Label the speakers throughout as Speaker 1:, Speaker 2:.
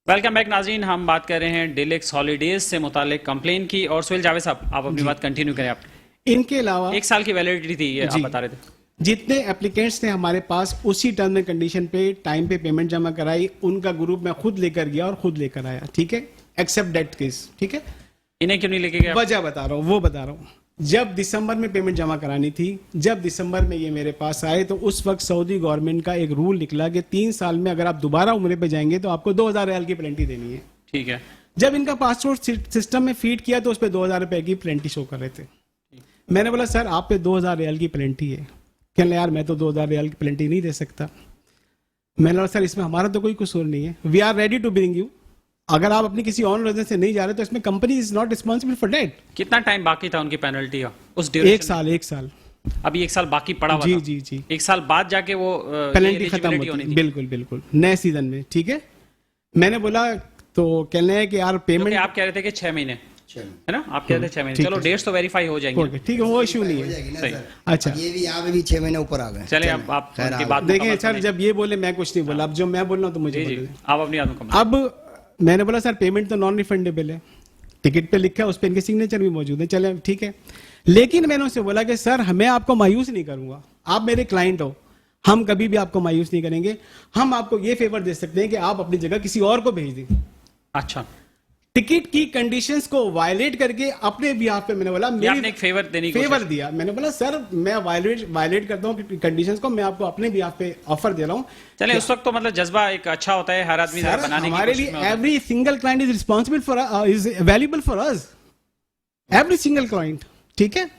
Speaker 1: Welcome back नाज़रीन। हम बात कर रहे हैं डिलेक्स हॉलीडेज से मुतालिक कंप्लेन की। और सुहेल जावेद साहब, आप अपनी बात कंटिन्यू करें। आप
Speaker 2: इनके अलावा
Speaker 1: 1 साल की वैलिडिटी थी, ये आप बता रहे थे।
Speaker 2: जितने एप्लीकेंट्स थे हमारे पास उसी टर्म एंड कंडीशन पे टाइम पे पेमेंट जमा कराई, उनका ग्रुप मैं खुद लेकर गया और खुद लेकर आया, ठीक है, एक्सेप्ट डेट केस, ठीक है।
Speaker 1: इन्हें क्यों नहीं लेके गए?
Speaker 2: वजह बता रहा हूँ, वो बता रहा हूँ। जब दिसंबर में पेमेंट जमा करानी थी, जब दिसंबर में ये मेरे पास आए तो उस वक्त सऊदी गवर्नमेंट का एक रूल निकला कि 3 साल में अगर आप दोबारा उम्रे पे जाएंगे तो आपको 2000 रियाल की पेनल्टी देनी है।
Speaker 1: ठीक है।
Speaker 2: जब इनका पासपोर्ट सिस्टम में फीड किया तो उस पर 2000 रुपए की पेनल्टी शो कर रहे थे। मैंने बोला सर आप पे 2000 रियाल की पेनल्टी है। कहने यार मैं तो 2000 रियाल की पेनल्टी नहीं दे सकता। मैंने बोला सर इसमें हमारा तो कोई कसूर नहीं है, we are ready to bring you. अगर आप अपनी किसी और रीजन से नहीं जा रहे तो इसमें company is not responsible for that.
Speaker 1: कितना टाइम बाकी था उनकी पेनल्टी का उस
Speaker 2: ड्यूरेशन? 1 साल।
Speaker 1: अभी 1 साल बाकी पड़ा हुआ
Speaker 2: जी
Speaker 1: था।
Speaker 2: जी जी।
Speaker 1: 1 साल बाद जाके वो
Speaker 2: पेनल्टी खत्म होती है। बिल्कुल बिल्कुल, नए सीजन में, ठीक है। मैंने बोला तो कहने हैं कि यार पेमेंट,
Speaker 1: आप कह रहे थे कि 6 महीने है ना, आप कह रहे थे 6 महीने। चलो डेट्स तो वेरीफाई हो जाएंगे,
Speaker 2: ठीक है, वो इशू नहीं है। अच्छा,
Speaker 3: ये भी यहाँ पे भी 6 महीने ऊपर आ गए।
Speaker 1: चले आप उनकी बात
Speaker 2: देखिए सर, जब ये बोले मैं कुछ नहीं बोला, अब जो मैं बोल रहा हूँ तो मुझे
Speaker 1: आप अपनी बात में।
Speaker 2: अब मैंने बोला सर पेमेंट तो नॉन रिफंडेबल है, टिकट पे लिखा है, उस पर इनके सिग्नेचर भी मौजूद है, चले ठीक है। लेकिन मैंने उससे बोला कि सर मैं आपको मायूस नहीं करूंगा, आप मेरे क्लाइंट हो, हम कभी भी आपको मायूस नहीं करेंगे। हम आपको ये फेवर दे सकते हैं कि आप अपनी जगह किसी और को भेज दें।
Speaker 1: अच्छा,
Speaker 2: टिकट की कंडीशंस को वायलेट करके अपने बिहाफ पे, मैंने बोला
Speaker 1: आपने एक फेवर देने की
Speaker 2: फेवर दिया। मैंने बोला सर मैं वायलेट करता हूँ कंडीशंस को, मैं आपको अपने बिहाफ पे ऑफर दे रहा हूँ।
Speaker 1: चले उस वक्त तो मतलब जज्बा एक अच्छा होता है हर आदमी बनाने की।
Speaker 2: हमारे लिए every single client is responsible for, is valuable for us, every single client, ठीक है,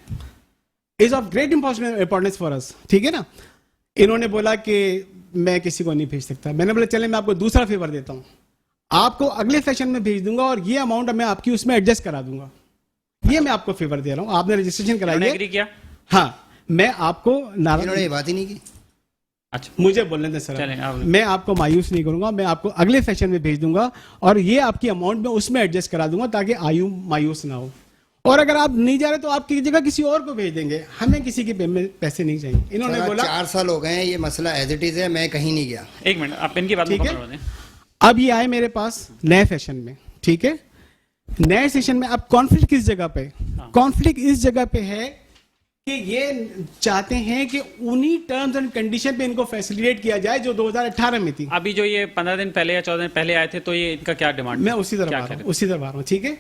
Speaker 2: is of great importance for us, ठीक है ना। इन्होंने बोला कि मैं किसी को नहीं भेज सकता। मैंने बोला चले मैं आपको दूसरा फेवर देता हूँ, आपको अगले सेशन में भेज दूंगा और ये अमाउंट मैं आपकी उसमें एडजस्ट करा दूंगा। ये मैं आपको फेवर दे रहा हूं, आपने रजिस्ट्रेशन कराई है।
Speaker 1: एग्री किया?
Speaker 2: हाँ, मैं आपको
Speaker 3: इन्होंने बात ही नहीं की।
Speaker 2: अच्छा, मुझे बोलने दें सर, मैं आपको मायूस नहीं करूंगा, मैं आपको अगले सेशन में भेज दूंगा और ये आपकी अमाउंट में उसमें एडजस्ट करा दूंगा ताकि आयु मायूस ना हो। और अगर आप नहीं जा रहे तो आपकी जगह किसी और को भेज देंगे, हमें किसी के पैसे नहीं चाहिए। इन्होंने बोला
Speaker 3: 4 साल हो गए हैं, ये मसला एज इट इज है, मैं कहीं नहीं गया।
Speaker 1: 1 मिनट, आप इनकी बात में।
Speaker 2: अब ये आए मेरे पास नए सेशन में, ठीक है, नए सेशन में। अब कॉन्फ्लिक्ट किस जगह पे? कॉन्फ्लिक्ट इस जगह पे है कि ये चाहते हैं कि उन्हीं टर्म्स एंड कंडीशन पे इनको फैसिलिटेट किया जाए जो 2018 में थी।
Speaker 1: अभी जो ये 15 दिन पहले या 14 दिन पहले आए थे, तो ये इनका क्या डिमांड?
Speaker 2: मैं उसी तरफ आ रहा हूँ, ठीक है।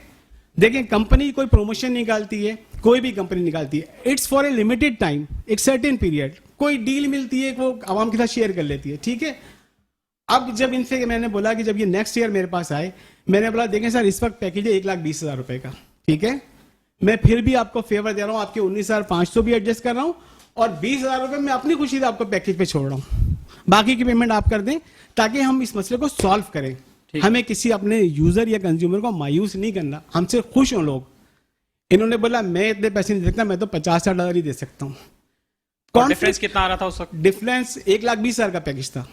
Speaker 2: देखिए कंपनी कोई प्रमोशन निकालती है, कोई भी कंपनी निकालती है, it's for a limited time, एक सर्टेन पीरियड, कोई डील मिलती है वो आवाम के साथ शेयर कर लेती है, ठीक है। अब जब इनसे मैंने बोला कि जब ये नेक्स्ट ईयर मेरे पास आए, मैंने बोला देखें सर इस वक्त पैकेज है 1,20,000 रुपए का, ठीक है, मैं फिर भी आपको फेवर दे रहा हूं, आपके 19,500 भी एडजस्ट कर रहा हूं और 20,000 रुपए मैं अपनी खुशी से आपको पैकेज पे छोड़ रहा हूं, बाकी की पेमेंट आप कर दें ताकि हम इस मसले को सॉल्व करें। हमें किसी अपने यूजर या कंज्यूमर को मायूस नहीं करना, हमसे खुश हो लोग। इन्होंने बोला मैं इतने पैसे नहीं दे सकता, मैं तो $50,000 ही दे सकता हूँ।
Speaker 1: डिफरेंस कितना आ रहा था उस वक्त?
Speaker 2: डिफरेंस 1,20,000 का पैकेज था।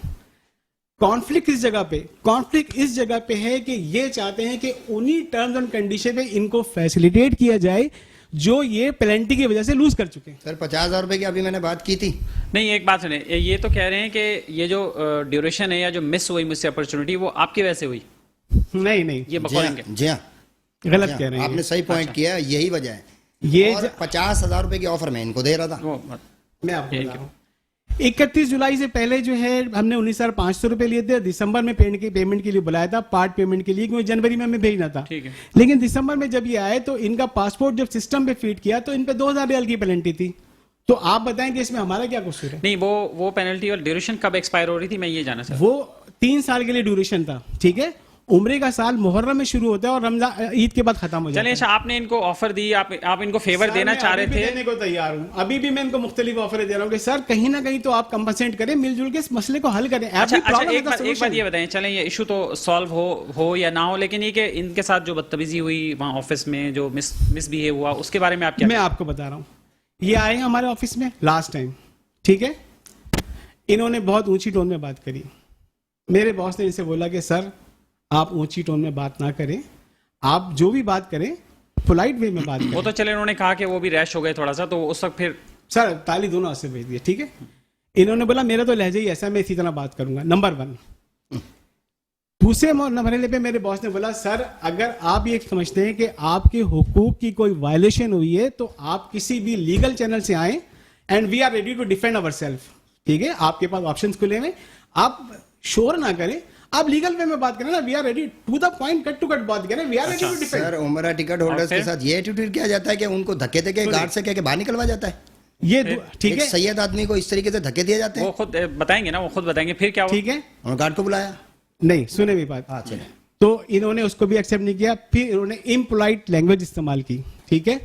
Speaker 2: कॉन्फ्लिक्ट इस जगह पे, कॉन्फ्लिक्ट इस जगह पे है कि ये चाहते हैं कि उन्हीं टर्म्स एंड कंडीशन पे इनको फैसिलिटेट किया जाए जो ये पेनल्टी की वजह से लूज कर चुके हैं।
Speaker 3: सर 50,000 रुपए की अभी मैंने बात की थी।
Speaker 1: नहीं, एक बात सुने, ये तो कह रहे हैं कि ये जो ड्यूरेशन है या जो मिस हुई मुझसे अपॉर्चुनिटी, वो आपकी वजह से हुई।
Speaker 2: नहीं,
Speaker 1: ये बकौल
Speaker 3: जी हाँ,
Speaker 2: गलत कह रहे हैं,
Speaker 3: आपने सही पॉइंट किया, यही वजह है।
Speaker 2: ये
Speaker 3: 50,000 रुपए की ऑफर मैं इनको दे रहा था।
Speaker 2: मैं आपको बता रहा हूं, 31 जुलाई से पहले जो है हमने 19,500 रुपए लिए थे। दिसंबर में पेमेंट के लिए बुलाया था, पार्ट पेमेंट के लिए, क्योंकि जनवरी में हमें भेजना था। लेकिन दिसंबर में जब ये आए तो इनका पासपोर्ट जब सिस्टम पे फीड किया तो इन पे 2,000 रियाल की पेनल्टी थी। तो आप बताएं कि इसमें हमारा क्या कसूर है?
Speaker 1: नहीं, वो पेनल्टी और ड्यूरेशन कब एक्सपायर हो रही थी, मैं ये जाना चाहता हूं।
Speaker 2: वो 3 साल के लिए ड्यूरेशन था, ठीक है। उम्रे का साल मुहर्रम में शुरू होता है और रमजान ईद के बाद खत्म हो जाता है।
Speaker 1: चलिए, आपने इनको ऑफर दी, आप इनको फेवर देना चाह रहे थे।
Speaker 2: देने को तैयार हूं, अभी भी मैं इनको मुख्तलिफ ऑफर दे रहा हूं कि सर कहीं ना कहीं तो आप कंपनसेट करें, मिलजुल के इस मसले को हल करें।
Speaker 1: अच्छा, एक बात ये बताएं, चलें ये इशू तो सॉल्व हो या ना हो, लेकिन ये कि इनके साथ जो बदतमीजी हुई वहाँ ऑफिस में, जो मिसबिहेव हुआ, उसके बारे में आप क्या?
Speaker 2: मैं आपको बता रहा हूँ, ये आए हमारे ऑफिस में लास्ट टाइम, ठीक है, इन्होंने बहुत ऊंची टोन में बात करी। मेरे बॉस ने इनसे बोला कि सर आप ऊंची टोन में बात ना करें, आप जो भी बात करें पोलाइट वे में बात करें।
Speaker 1: वो तो चले, उन्होंने कहा कि वो भी रैश हो गए थोड़ा सा, तो उस वक्त फिर
Speaker 2: सर ताली दोनों हाथ से भेज दिया, ठीक है। इन्होंने बोला मेरा तो लहजा ही ऐसा, मैं इसी तरह बात करूंगा। नंबर 1, दूसरे मरहले पे मेरे बॉस ने बोला, सर अगर आप ये समझते हैं कि आपके हुकूक की कोई वायलेशन हुई है तो आप किसी भी लीगल चैनल से आए and we are ready to defend our self. ठीक है, आपके पास ऑप्शंस खुले हुए, आप शोर ना करें, आप लीगल वे में बात करें ना, we are ready to the point, cut to cut बात करें, we are ready to defend.
Speaker 3: Sir उमरा टिकट होल्डर्स के साथ ये एटीट्यूड किया जाता है कि उनको धक्के देके गार्ड से कह के बाहर निकलवा जाता है।
Speaker 2: ये ठीक
Speaker 3: एक
Speaker 2: है,
Speaker 3: सैयद आदमी को इस तरीके से धक्के दिए जाते
Speaker 1: वो
Speaker 3: हैं।
Speaker 1: खुद बताएंगे ना, वो खुद बताएंगे फिर क्या हुआ?
Speaker 2: ठीक है,
Speaker 3: उन्होंने गार्ड को बुलाया।
Speaker 2: नहीं सुने मेरी बात।
Speaker 3: हाँ चले।
Speaker 2: तो इन्होंने उसको भी एक्सेप्ट नहीं किया, फिर इन्होंने इम्पोलाइट लैंग्वेज इस्तेमाल की। ठीक है,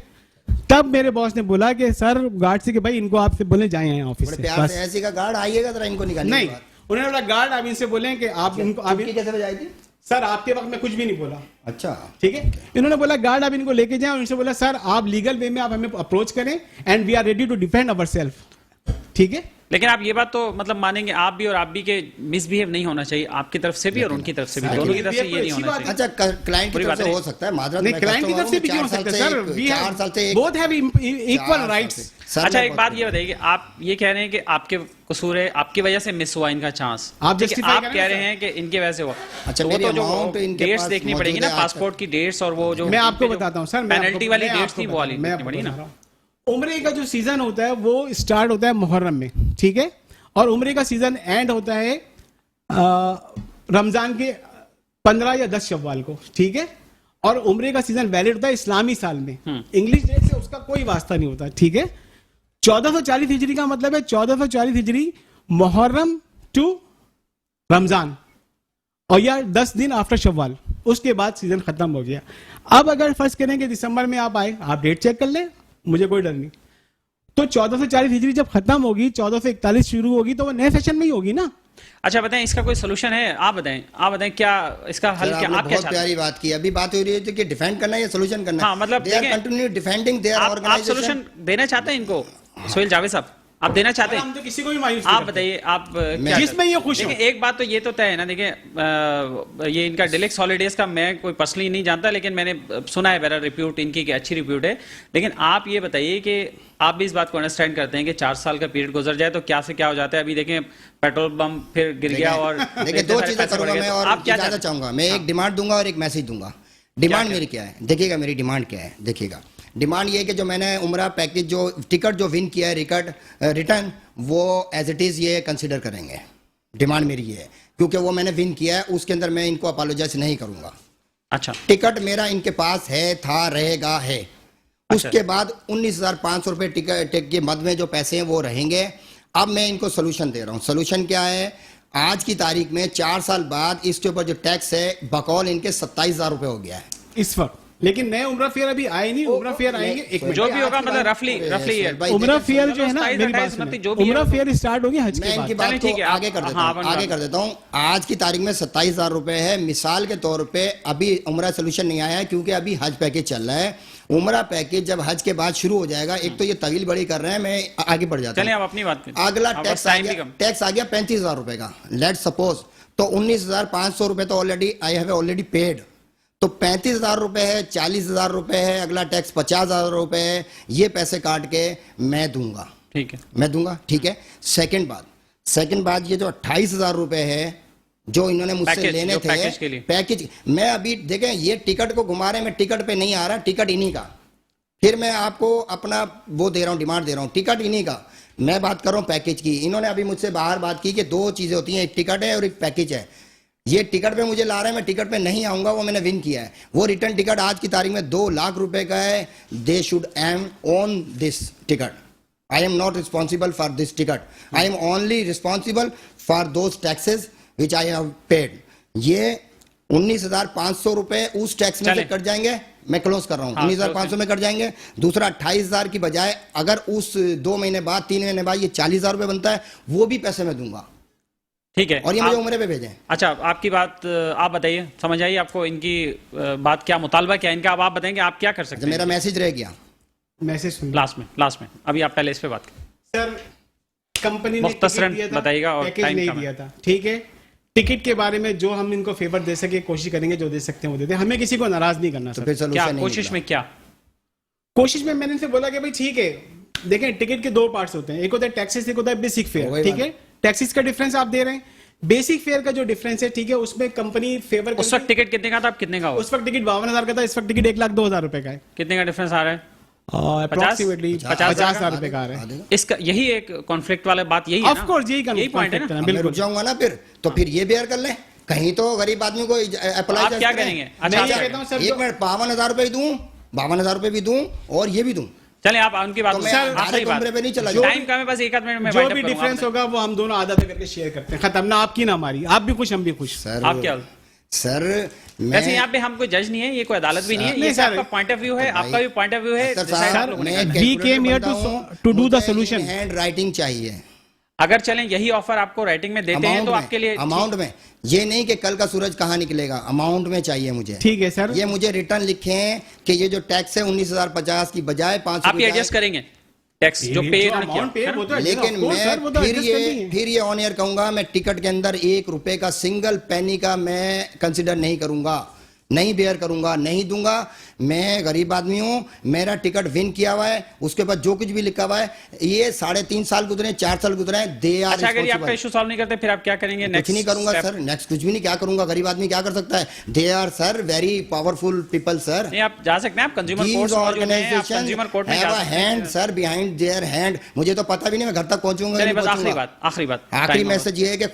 Speaker 2: तब मेरे बॉस ने बोला कि सर गार्ड से कि भाई इनको आपसे बोले जाए यहाँ ऑफिस
Speaker 3: बड़े
Speaker 2: से।
Speaker 3: प्यार
Speaker 2: बस
Speaker 3: से ऐसी का गार्ड आइएगा जरा इनको निकालिए।
Speaker 2: नहीं, उन्होंने बोला गार्ड आप इनसे बोले कि आप इनको आप
Speaker 3: इनकी कैसे बजाई थी?
Speaker 2: सर आपके वक्त में कुछ भी नहीं बोला।
Speaker 3: अच्छा
Speaker 2: ठीक है, इन्होंने बोला गार्ड आप इनको लेके जाएं और इनसे बोला सर आप लीगल वे में आप हमें अप्रोच करें and we are ready to defend our self. ठीक है,
Speaker 1: लेकिन आप ये बात तो मतलब मानेंगे आप भी और आप भी के मिसबिहेव नहीं होना चाहिए, आपकी तरफ से भी और उनकी तरफ से भी, दोनों की तरफ से ये नहीं होना चाहिए।
Speaker 3: अच्छा, क्लाइंट की
Speaker 1: पूरी
Speaker 3: तरफ
Speaker 1: बात
Speaker 3: से
Speaker 1: है।
Speaker 3: हो सकता है, माजरत
Speaker 2: नहीं
Speaker 3: मैं
Speaker 2: क्लाइंट की
Speaker 3: करता
Speaker 2: तरफ से
Speaker 3: हूँ,
Speaker 2: भी क्यों हो
Speaker 3: 4 साल
Speaker 2: सकता
Speaker 3: से
Speaker 2: है सर,
Speaker 3: एक-
Speaker 2: वी
Speaker 3: 4 साल से एक-
Speaker 2: बोथ हैव इक्वल
Speaker 3: 4
Speaker 2: राइट्स।
Speaker 3: साल से। सर,
Speaker 1: अच्छा
Speaker 3: मैं
Speaker 1: एक बात ये बताइए कि आप ये कह रहे हैं कि आपके कसूर है, आपकी वजह से मिस हुआ इनका चांस,
Speaker 2: आप
Speaker 1: ठीक है,
Speaker 2: justify
Speaker 1: आप
Speaker 2: करें
Speaker 1: कह
Speaker 2: ना
Speaker 1: रहे
Speaker 2: सर।
Speaker 1: हैं कि इनके वजह से हुआ।
Speaker 3: अच्छा,
Speaker 1: तो वो
Speaker 3: मेरी
Speaker 1: तो जो
Speaker 3: amount इनके
Speaker 1: डेट्स
Speaker 3: पास
Speaker 1: देखनी
Speaker 3: मौजूद
Speaker 1: पड़ेगी ना,
Speaker 3: है आज
Speaker 1: पासपोर्ट की डेट्स और वो जो
Speaker 2: मैं आपको बताता हूँ सर,
Speaker 1: पेनल्टी वाली डेट्स थी वो वाली
Speaker 2: मैं
Speaker 1: देखनी पड़ी ना।
Speaker 2: उम्रे का जो सीजन होता है वो स्टार्ट होता है मुहर्रम में। ठीक है, और उम्रे का सीजन एंड होता है रमजान के 15 या 10 शव्वाल को। ठीक है, और उम्रे का सीजन वैलिड होता है इस्लामी साल में, इंग्लिश डेट से उसका कोई वास्ता नहीं होता। ठीक है, 1440 हिजरी का मतलब है 1440 हिजरी मुहर्रम टू रमजान, और या 10 दिन आफ्टर शव्वाल, उसके बाद सीजन खत्म हो गया। अब अगर फर्ज करें कि दिसंबर में आप आए, आप डेट चेक कर लें, मुझे कोई डर नहीं। तो 1440 हिजरी जब खत्म होगी, 1441 शुरू होगी, तो वो नए सेशन में ही होगी ना।
Speaker 1: अच्छा बताएं, इसका कोई सोल्यूशन है? आप बताएं क्या इसका हल,
Speaker 3: सर,
Speaker 1: क्या
Speaker 3: आपने
Speaker 1: आप क्या
Speaker 3: बहुत
Speaker 1: चाहते हैं?
Speaker 3: प्यारी बात की। अभी बात हो रही है कि डिफेंड करना है या सोल्यूशन करना है।
Speaker 1: हाँ, मतलब
Speaker 3: दे आर
Speaker 1: देखिए,
Speaker 3: कंटिन्यू डिफेंडिंग देयर
Speaker 1: आप
Speaker 3: ऑर्गेनाइजेशन।
Speaker 1: सोल्यूशन देना चाहते हैं इनको? सोहेल जावेद साहब, आप देना चाहते
Speaker 2: हम
Speaker 1: हैं?
Speaker 2: तो किसी को भी मायूस नहीं
Speaker 1: आप
Speaker 2: करते।
Speaker 1: बताइए, आप क्या
Speaker 2: जिसमें ये खुश हो।
Speaker 1: देखिए, एक बात तो ये तो तय है ना, देखिए ये इनका डिलेक्स हॉलीडेज का मैं कोई पर्सनली नहीं जानता, लेकिन मैंने सुना है, मेरा रिप्यूट इनकी की अच्छी रिप्यूट है। लेकिन आप ये बताइए कि आप भी इस बात को अंडरस्टैंड करते हैं कि 4 साल का पीरियड गुजर जाए तो क्या से क्या हो जाता है। अभी देखें पेट्रोल पंप फिर गिर गया और
Speaker 3: देखिए, दो चीजें करूंगा मैं और
Speaker 1: आप क्या
Speaker 3: इजाजत
Speaker 1: चाहते
Speaker 3: चाहूंगा। मैं एक डिमांड दूंगा और एक मैसेज दूंगा। डिमांड मेरी क्या है, देखिएगा मेरी डिमांड क्या है। देखिएगा, डिमांड ये है कि जो मैंने उम्रा पैकेज जो टिकट जो विन किया है रिटर्न, वो एज इट इज़ ये कंसिडर करेंगे। डिमांड मेरी ये है, क्योंकि वो मैंने विन किया है, उसके अंदर मैं इनको अपोलोजाइज नहीं करूंगा।
Speaker 1: अच्छा,
Speaker 3: टिकट मेरा इनके पास है, था, रहेगा, है। उसके बाद 19,500 रुपये टिकट के मद में जो पैसे हैं वो रहेंगे। अब मैं इनको सोल्यूशन दे रहा हूँ। सोल्यूशन क्या है, आज की तारीख में 4 साल बाद इसके ऊपर जो टैक्स है बकौल इनके 27,000 रुपये हो गया है
Speaker 2: इस वक्त। लेकिन नए उम्रा फेयर अभी आए नहीं, उम्रा फेयर आएंगे एक मिनट।
Speaker 1: जो भी होगा मतलब रफली
Speaker 2: उम्रा फेयर जो है ना, मेरी बात
Speaker 1: 27,
Speaker 2: सुनिए,
Speaker 1: जो भी है
Speaker 2: उम्रा
Speaker 1: वो-
Speaker 2: फेयर स्टार्ट होगी हज
Speaker 3: मैं
Speaker 2: के
Speaker 3: इनकी
Speaker 2: बाद।
Speaker 3: बात
Speaker 1: चलिए,
Speaker 3: को
Speaker 1: ठीक है,
Speaker 3: आगे कर देता
Speaker 1: हाँ,
Speaker 3: हूँ,
Speaker 1: अपन
Speaker 3: आगे कर देता हूँ। आज की तारीख में 27,000 रुपए है। मिसाल के तौर पे अभी उम्रा सोल्यूशन नहीं आया है, क्योंकि अभी हज पैकेज चल रहा है। उम्रा पैकेज जब हज के बाद शुरू हो जाएगा, एक तो ये तवील बड़ी कर रहे हैं, मैं आगे बढ़ जाता
Speaker 1: चलिए
Speaker 3: हूँ।
Speaker 1: आप अपनी बात करें।
Speaker 3: अगला
Speaker 1: आप
Speaker 3: टैक्स
Speaker 1: बस time भी कम।
Speaker 3: टैक्स आ गया 35,000 रुपए का, लेट सपोज। तो 19,500 रुपए तो already I have already paid. तो 35,000 रुपए है, 40,000 रुपए है, अगला टैक्स 50,000 रुपए है। ये पैसे काट के मैं दूंगा,
Speaker 1: ठीक है,
Speaker 3: मैं दूंगा, ठीक है। सेकंड बात ये जो 28,000 रुपए है जो इन्होंने मुझसे
Speaker 1: पैकेज,
Speaker 3: लेने
Speaker 1: जो
Speaker 3: थे
Speaker 1: पैकेज के लिए।
Speaker 3: पैकेज, मैं अभी देखें ये टिकट को घुमा रहे हैं, मैं टिकट पे नहीं आ रहा, टिकट इन्हीं का। फिर मैं आपको अपना वो दे रहा हूँ, डिमांड दे रहा हूँ, टिकट इन्हीं का। मैं बात कर रहा हूँ पैकेज की। इन्होंने अभी मुझसे बाहर बात की कि 2 चीजें होती हैं, एक टिकट है और एक पैकेज है। ये टिकट पे मुझे ला रहे हैं, मैं टिकट पे नहीं आऊंगा, वो मैंने विन किया है। वो रिटर्न टिकट आज की तारीख में 2 लाख रुपए का है। They should aim own this ticket. I am not responsible for this ticket, I am only responsible for those taxes which I have paid. ये 19,500 रुपए उस टैक्स में से
Speaker 1: चलें।
Speaker 3: कट जाएंगे। मैं क्लोज कर रहा हूँ,
Speaker 1: हाँ,
Speaker 3: 19,500 में कट जाएंगे। दूसरा 28,000 की बजाय अगर उस 2 महीने बाद 3 महीने बाद ये 40,000 रुपए बनता है, वो भी पैसे मैं दूंगा,
Speaker 1: ठीक है।
Speaker 3: और ये मुझे
Speaker 1: आप-
Speaker 3: उम्रे पे भेजें।
Speaker 1: अच्छा, आपकी बात आप बताइए, समझ आई आपको इनकी बात क्या, मुतालबा क्या है इनका? अब आप बताएंगे आप क्या कर सकते
Speaker 3: अच्छा,
Speaker 1: हैं?
Speaker 3: मेरा मैसेज रह गया।
Speaker 2: मैसेज सुनिए
Speaker 1: लास्ट में अभी आप पहले इस पे बात करें।
Speaker 2: सर, कंपनी ने
Speaker 1: मुख्तसरन
Speaker 2: टिकट दिया था,
Speaker 1: बताइएगा और
Speaker 2: पैकेज
Speaker 1: टाइम
Speaker 2: नहीं
Speaker 1: कम है।
Speaker 2: दिया था। ठीक है, टिकट के बारे में जो हम इनको फेवर दे सके कोशिश करेंगे, जो दे सकते हैं वो देते हैं। हमें किसी को नाराज नहीं करना
Speaker 3: तो
Speaker 2: सर।
Speaker 3: फिर
Speaker 1: क्या
Speaker 3: सोल्यूशन नहीं
Speaker 1: कोशिश
Speaker 3: निकला।
Speaker 1: में क्या?
Speaker 2: कोशिश में मैंने इनसे बोला कि भाई ठीक है, देखें टिकट के 2 पार्ट्स होते हैं, एक होता है टैक्सेस, एक होता है बेसिक फेयर।
Speaker 3: वही
Speaker 2: ठीक
Speaker 3: बात
Speaker 2: है, टैक्सेस का डिफरेंस आप दे रहे हैं, बेसिक फेयर का जो डिफरेंस है, ठीक है, उसमें कंपनी फेवर
Speaker 1: उस वक्त टिकट कितने का था, अब कितने का हो?
Speaker 2: उस वक्त टिकट 52,000 का था, इस वक्त टिकट 1,02,000 रुपए का है।
Speaker 1: कितने का डिफरेंस आ रहा है?
Speaker 2: अप्रोक्सीमेटली
Speaker 1: 50,000
Speaker 2: 50,000 रुपए का आ रहा है।
Speaker 1: इसका यही एक कॉन्फ्लिक्ट वाला बात यही है
Speaker 2: ऑफ कोर्स यही
Speaker 1: पॉइंट है ना।
Speaker 3: मैं
Speaker 2: बिल्कुल
Speaker 3: रुक जाऊंगा ना फिर, तो फिर ये बेयर कर ले, कहीं तो गरीब आदमी को अप्लाई
Speaker 1: आप क्या करेंगे? अच्छा,
Speaker 2: मैं ये
Speaker 1: आप-
Speaker 2: कहता हूँ सर,
Speaker 3: एक मिनट, 52,000 रुपए दूं, 52,000 रुपए भी दूं और ये भी दूं,
Speaker 1: चले आप उनकी बात
Speaker 3: तो मैं
Speaker 1: आखिरी
Speaker 3: डायरेक्ट
Speaker 1: बात।
Speaker 3: कमरे पे नहीं चला
Speaker 1: टाइम का मैं बस एक आध मिनट में
Speaker 2: जो
Speaker 1: wind up
Speaker 2: भी
Speaker 1: करूंगा
Speaker 2: डिफरेंस
Speaker 1: आपसे।
Speaker 2: होगा वो हम दोनों आधा करके शेयर करते हैं, खत्म, ना आपकी ना हमारी, आप भी खुश हम भी खुश।
Speaker 3: सर
Speaker 1: आप क्या?
Speaker 3: सर
Speaker 1: वैसे
Speaker 3: मैं
Speaker 1: यहाँ पे हम कोई जज नहीं है, ये कोई अदालत भी नहीं है,
Speaker 2: नहीं
Speaker 1: ये
Speaker 2: सर,
Speaker 1: आपका पॉइंट ऑफ व्यू है,
Speaker 3: भाई,
Speaker 1: आपका भी पॉइंट ऑफ व्यू है,
Speaker 3: सर
Speaker 1: decide आप लोगों ने
Speaker 3: मैं
Speaker 1: करना है।
Speaker 2: We came here to do the solution.
Speaker 3: Hand writing चाहिए
Speaker 1: अगर चलें यही ऑफर आपको राइटिंग में देते हैं तो आपके लिए
Speaker 3: अमाउंट में, ये नहीं कि कल का सूरज कहाँ निकलेगा, अमाउंट में चाहिए मुझे।
Speaker 2: ठीक है सर,
Speaker 3: ये मुझे रिटर्न लिखे हैं कि ये जो टैक्स है 19,050 की बजाय 500
Speaker 1: आप ये एडजस्ट करेंगे टैक्स जो पे
Speaker 2: अमाउंट पे वो तो
Speaker 3: लेकिन मैं फिर ये ऑन एयर कहूंगा, मैं टिकट के अंदर 1 रुपए का सिंगल पेनी का मैं कंसिडर नहीं करूंगा, नहीं बेयर करूंगा, नहीं दूंगा। मैं गरीब आदमी हूं, मेरा टिकट विन किया हुआ है, उसके बाद जो कुछ भी लिखा हुआ है, ये 3.5 साल गुजरे, 4 साल गुजरे, दे आर
Speaker 1: अच्छा, अगर ये आपका इशू सॉल्व नहीं करते फिर आप क्या करेंगे?
Speaker 3: कुछ नहीं करूंगा सर, नेक्स्ट कुछ भी नहीं, क्या करूंगा, गरीब आदमी क्या कर सकता है, they are sir very powerful people sir.
Speaker 1: नहीं, आप जा सकते हैं, आप कंज्यूमर कोर्ट मौजूद हैं, आप कंज्यूमर कोर्ट में जा सकते हैं।
Speaker 3: Hand sir behind their hand, मुझे तो पता भी नहीं मैं घर तक पहुंचूंगा
Speaker 1: चलिए,
Speaker 3: नहीं
Speaker 1: बस आखिरी
Speaker 3: पहुंचूंगा।
Speaker 1: बात, आखिरी बात,
Speaker 3: आखिरी
Speaker 1: टाइम
Speaker 3: मैसेज ये है कि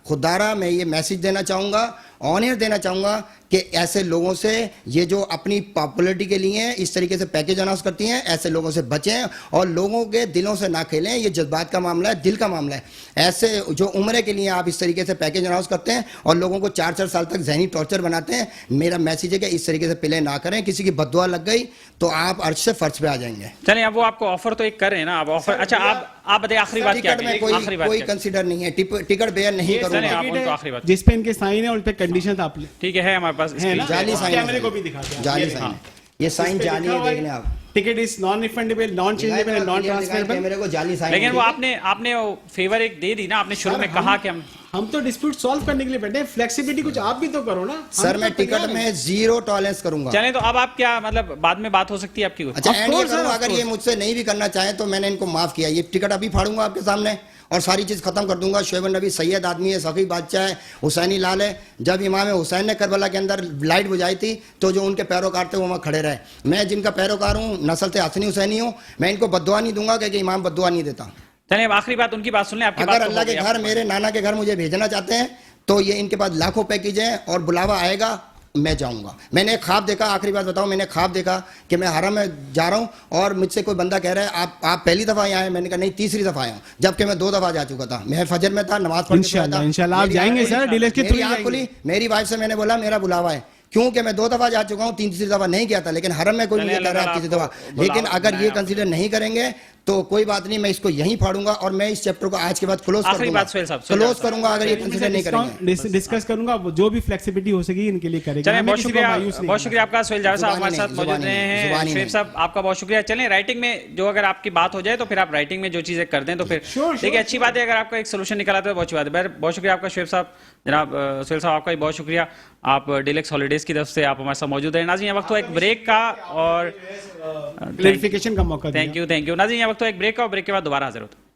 Speaker 3: खुदारा मैं ये मैसेज देना चाहूंगा, ऑन एयर देना चाहूंगा कि ऐसे लोगों से, ये जो अपनी पॉपुलरिटी के लिए इस तरीके से पैकेज अनाउंस करती हैं, ऐसे लोगों से बचें और लोगों के दिलों से ना खेलें, ये जज्बात का मामला है, दिल का मामला है। ऐसे जो उम्र के लिए आप इस तरीके से पैकेज अनाउंस करते हैं और लोगों को 4-4 साल तक जहनी टॉर्चर बनाते हैं, मेरा मैसेज है कि इस तरीके से प्ले ना करें, किसी की बददुआ लग गई तो आप अर्श से फर्श पे आ जाएंगे।
Speaker 1: चलिए, अब वो आपको ऑफर तो एक कर रहे हैं ना, आप ऑफर, अच्छा आप बताइए आखिरी बात क्या
Speaker 3: टिकट में
Speaker 1: करेंगे? आखिरी बात
Speaker 3: कोई
Speaker 1: क्या?
Speaker 3: कंसिडर नहीं है, टिकट बेयर नहीं
Speaker 1: चलिए,
Speaker 3: करूंगा।
Speaker 1: आप उनको आखिरी बात,
Speaker 2: जिस पे इनके साइन है उस पे कंडीशन आप ले,
Speaker 1: ठीक है हमारे पास
Speaker 2: है ना,
Speaker 3: जाली साइन
Speaker 2: कैमरे को भी दिखा दे,
Speaker 3: जाली साइन, ये साइन जाली है, देख लें आप,
Speaker 2: ticket is non refundable, non changeable and non transferable.
Speaker 3: मेरे को जाली साइन,
Speaker 1: लेकिन वो आपने फेवर एक दे दी ना, आपने शुरू में कहा कि
Speaker 2: हम तो डिस्प्यूट सॉल्व करने के लिए बैठे हैं, फ्लेक्सिबिलिटी कुछ आप भी तो करो ना।
Speaker 3: सर मैं टिकट में 0 टॉलरेंस करूंगा।
Speaker 1: चलें, तो अब आप क्या मतलब बाद में बात हो सकती है आपकी कुछ?
Speaker 3: अच्छा,
Speaker 2: Of
Speaker 3: एंड ये
Speaker 2: course, sir,
Speaker 3: करूंगा,
Speaker 2: of
Speaker 3: अगर ये मुझसे नहीं भी करना चाहे तो मैंने इनको माफ किया, ये टिकट अभी फाड़ूंगा आपके सामने और सारी चीज खत्म कर दूंगा। शोएब नबी सैयद आदमी है, सखी बादशाह है, हुसैनी लाल है। जब इमाम हुसैन ने करबला के अंदर लाइट बुझाई थी तो जो उनके पैरोकार थे वो वहाँ खड़े रहे। मैं जिनका पैरोकार हूँ, नस्ल से हसनी हुसैनी हूँ, मैं इनको बद्दुआ नहीं दूंगा क्योंकि इमाम बद्दुआ नहीं देता।
Speaker 1: चलिए, अब आखिरी बात उनकी बात सुन लें, आपकी बात
Speaker 3: अगर
Speaker 1: तो
Speaker 3: अल्लाह
Speaker 1: हो
Speaker 3: के
Speaker 1: गई,
Speaker 3: घर,
Speaker 1: आपकी
Speaker 3: मेरे नाना के घर मुझे भेजना चाहते हैं तो ये इनके पास लाखों पैकेज हैं और बुलावा आएगा, मैं जाऊंगा। मैंने एक ख्वाब देखा, आखिरी बात बताऊं, मैंने ख्वाब देखा कि मैं हरम में जा रहा हूं और मुझसे कोई बंदा कह रहा है आप पहली दफा यहाँ आए। मैंने कहा नहीं, तीसरी दफा आया हूं, जबकि मैं 2 दफा जा चुका था। मैं फजर में था, नमाज पढ़ के आया था।
Speaker 2: इंशाल्लाह आप
Speaker 3: मेरी
Speaker 2: जाएंगे
Speaker 3: आंख
Speaker 2: सर,
Speaker 3: खुली,
Speaker 2: डिले के थ्रू
Speaker 3: मेरी आंख खुली, मेरी वाइफ से मैंने बोला मेरा बुलावा है, क्योंकि मैं 2 दफा जा चुका हूं, तीसरी दफा नहीं किया था। लेकिन हरम में कोई मुझे कह रहा है तीसरी दफा, लेकिन अगर ये कंसीडर नहीं करेंगे तो कोई बात नहीं, मैं इसको यहीं फाड़ूंगा और मैं इस चैप्टर को आज के बाद क्लोज कर
Speaker 1: आखिरी
Speaker 3: दूंगा।
Speaker 1: बात सुहेल साहब,
Speaker 3: क्लोज करूंगा अगर ये कंसीडर नहीं करेंगे।
Speaker 2: डिस्कस करूंगा, जो भी फ्लेक्सिबिलिटी हो सकेगी इनके लिए करेंगे।
Speaker 1: चलें,
Speaker 2: हमें
Speaker 1: बहुत
Speaker 2: किसी को
Speaker 1: शुक्रिया,
Speaker 2: मायूस नहीं
Speaker 1: बहुत शुक्रिया आपका सुहेल जावेद साहब हमारे साथ
Speaker 3: जुबानी
Speaker 1: मौजूद रहे हैं।
Speaker 3: जुबानी
Speaker 1: शोएब
Speaker 3: नहीं।
Speaker 1: साहब आपका बहुत शुक्रिया। चलें, राइटिंग में जो अगर आपकी बात हो जाए तो फिर आप राइटिंग में जो चीजें कर दें तो फिर देखिए अच्छी बात है। अगर आपका एक सोल्यूशन निकला तो बहुत अच्छी बात है। बहुत शुक्रिया आपका शोएब साहब। जनाब सुहेल साहब आपका भी बहुत शुक्रिया, आप डिलेक्स हॉलीडेज की तरफ से आप हमारे साथ मौजूद रहे। नाज़रीन, वक्त हो एक ब्रेक का और
Speaker 2: क्लैरिफिकेशन का मौका दिया।
Speaker 1: थैंक यू नाज़रीन, वक्त हो एक ब्रेक का और ब्रेक के बाद दोबारा हाजिर होता है।